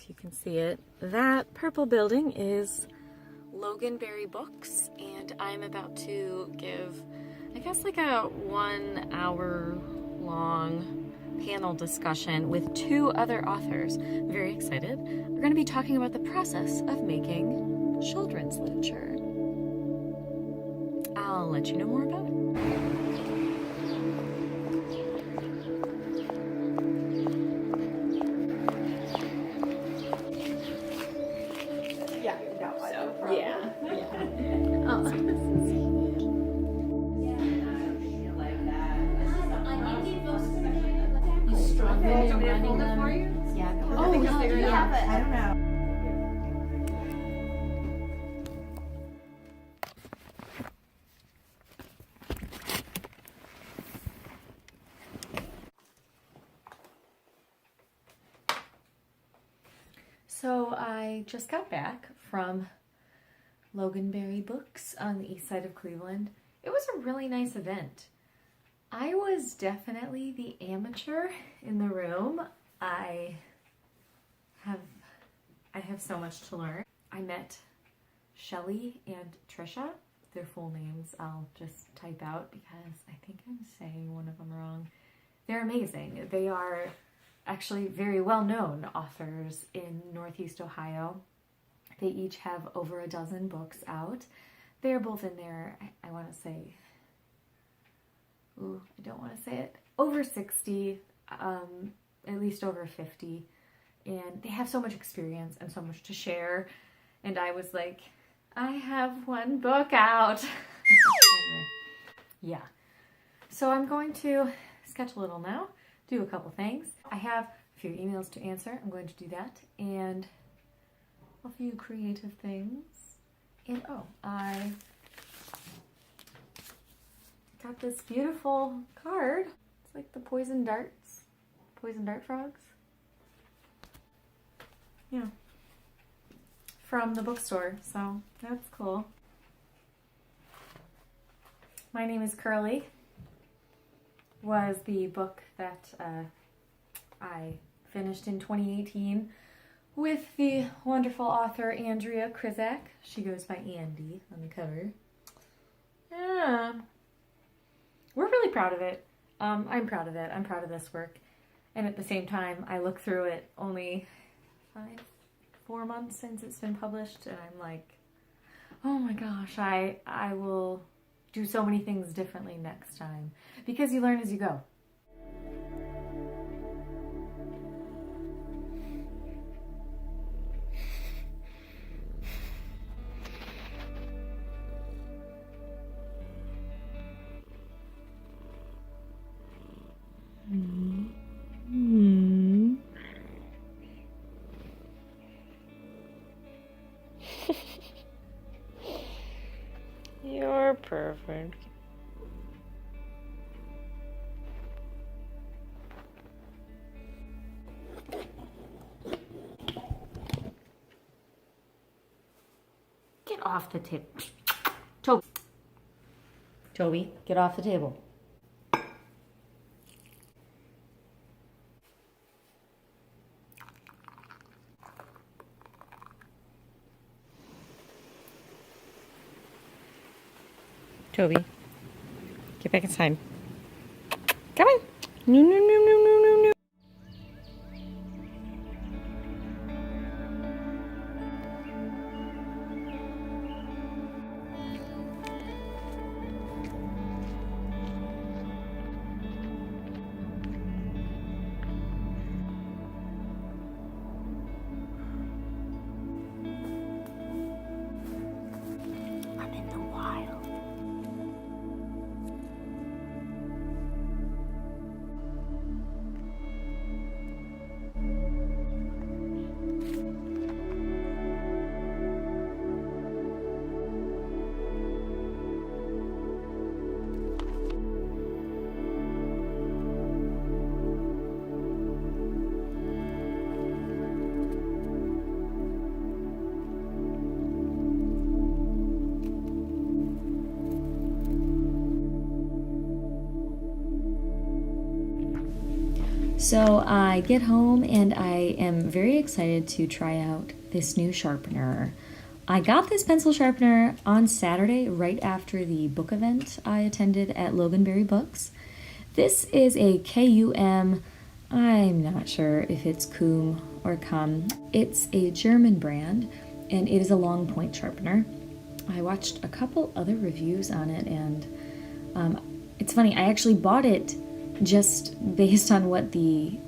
if you can see it. That purple building is Loganberry Books, and I'm about to give, I guess, like a 1 hour long panel discussion with 2 other authors. I'm very excited. We're going to be talking about the process of making children's literature. I'll let you know more about it. Yeah, that was no problem. Yeah. Oh. I don't know. So I just got back from Loganberry Books on the east side of Cleveland. It was a really nice event. I was definitely the amateur in the room. I have so much to learn. I met Shelley and Tricia. Their full names I'll just type out because I think I'm saying one of them wrong. They're amazing. They are actually very well-known authors in Northeast Ohio. They each have over a dozen books out. They're both in their, I want to say, I don't want to say it, over 60, at least over 50. And they have so much experience and so much to share. And I was like, I have 1 book out. Anyway, yeah. So I'm going to sketch a little now, do a couple things. I have a few emails to answer. I'm going to do that. And a few creative things. And I got this beautiful card. It's like the poison dart frogs. Yeah. From the bookstore, so that's cool. My Name is Curly was the book that I finished in 2018 with the wonderful author Andrea Krizak. She goes by Andy on the cover. Yeah. We're really proud of it. I'm proud of it. I'm proud of this work. And at the same time, I look through it only 4 months since it's been published, and I'm like, oh my gosh, I will do so many things differently next time. Because you learn as you go. You're perfect. Get off the table. Toby, get off the table. Toby, get back inside. Come on. No, no, no, no, no, no, no. I'm in the wild. So I get home and I am very excited to try out this new sharpener. I got this pencil sharpener on Saturday right after the book event I attended at Loganberry Books. This is a KUM, I'm not sure if it's Kum or Kum. It's a German brand and it is a long point sharpener. I watched a couple other reviews on it and it's funny, I actually bought it just based on what the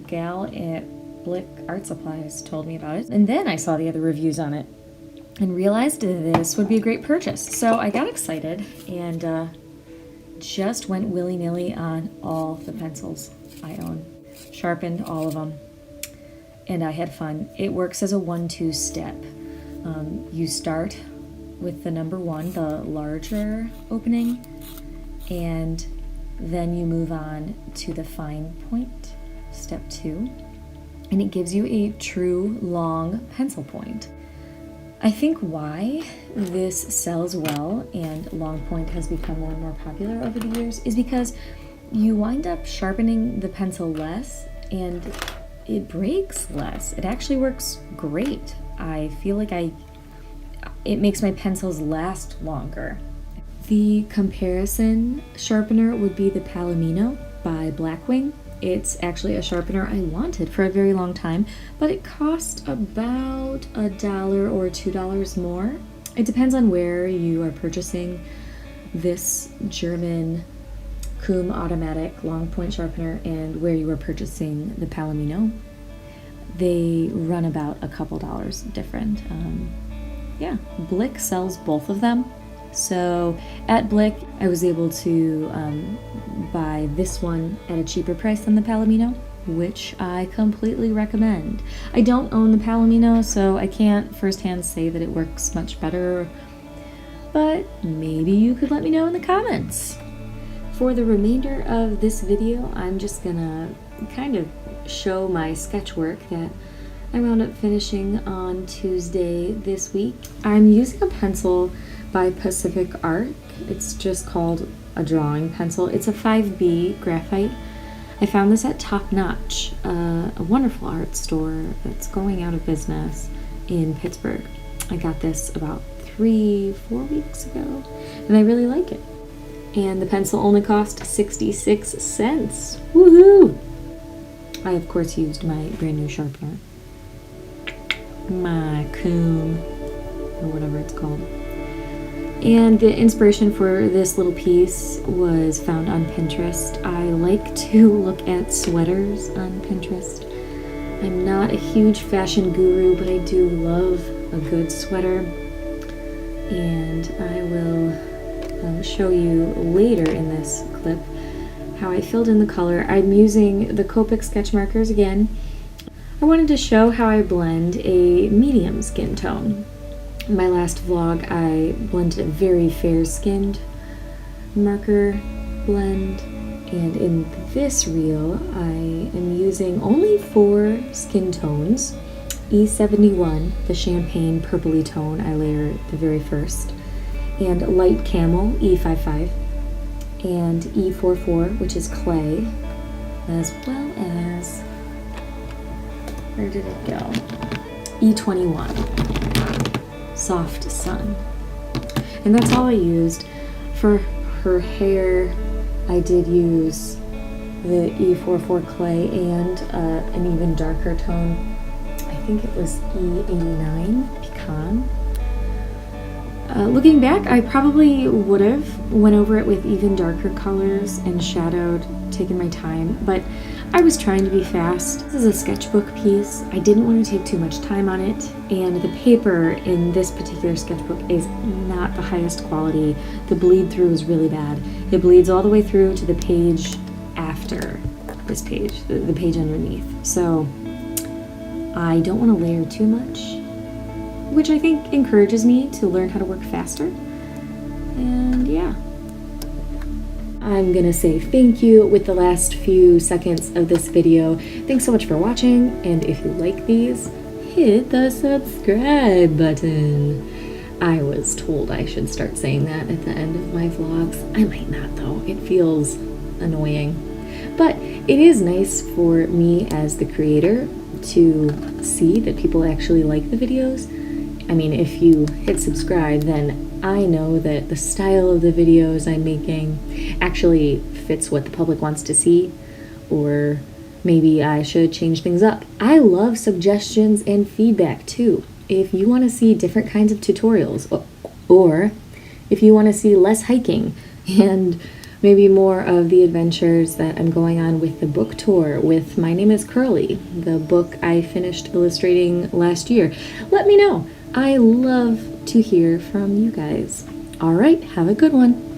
gal at Blick Art Supplies told me about it. And then I saw the other reviews on it and realized this would be a great purchase. So I got excited and just went willy-nilly on all the pencils I own. Sharpened all of them, and I had fun. It works as a 1-2 step. You start with the number 1, the larger opening, and then you move on to the fine point, step 2, and it gives you a true long pencil point. I think why this sells well and long point has become more and more popular over the years is because you wind up sharpening the pencil less and it breaks less. It actually works great. I feel like it makes my pencils last longer. The comparison sharpener would be the Palomino by Blackwing. It's actually a sharpener I wanted for a very long time, but it cost about $1 or $2 more. It depends on where you are purchasing this German Kum automatic long point sharpener and where you are purchasing the Palomino. They run about a couple dollars different. Yeah, Blick sells both of them. So at Blick, I was able to buy this one at a cheaper price than the Palomino, which I completely recommend. I don't own the Palomino, so I can't firsthand say that it works much better, but maybe you could let me know in the comments. For the remainder of this video, I'm just gonna kind of show my sketch work that I wound up finishing on Tuesday this week. I'm using a pencil by Pacific Art. It's just called a drawing pencil. It's a 5B graphite. I found this at Top Notch, a wonderful art store that's going out of business in Pittsburgh. I got this about 3-4 weeks ago, and I really like it. And the pencil only cost 66 cents. Woohoo! I, of course, used my brand new sharpener. My Kum, or whatever it's called. And the inspiration for this little piece was found on Pinterest. I like to look at sweaters on Pinterest. I'm not a huge fashion guru, but I do love a good sweater. And I will show you later in this clip how I filled in the color. I'm using the Copic sketch markers again. I wanted to show how I blend a medium skin tone. In my last vlog, I blended a very fair-skinned marker blend, and in this reel, I am using only 4 skin tones. E71, the champagne purpley tone I layer the very first, and light camel, E55, and E44, which is clay, as well as, where did it go? E21. Soft Sun. And that's all I used. For her hair, I did use the E44 clay and an even darker tone. I think it was E89 pecan. Looking back, I probably would have went over it with even darker colors and shadowed, taken my time, but I was trying to be fast. This is a sketchbook piece. I didn't want to take too much time on it, and the paper in this particular sketchbook is not the highest quality. The bleed through is really bad. It bleeds all the way through to the page after this page, the page underneath. So I don't want to layer too much, which I think encourages me to learn how to work faster. And yeah. I'm gonna say thank you with the last few seconds of this video. Thanks so much for watching, and if you like these, hit the subscribe button. I was told I should start saying that at the end of my vlogs. I might not though, it feels annoying. But it is nice for me as the creator to see that people actually like the videos. I mean, if you hit subscribe, then I know that the style of the videos I'm making actually fits what the public wants to see, or maybe I should change things up. I love suggestions and feedback too. If you want to see different kinds of tutorials, or if you want to see less hiking and maybe more of the adventures that I'm going on with the book tour with My Name is Curly, the book I finished illustrating last year, let me know. I love to hear from you guys. All right, have a good one.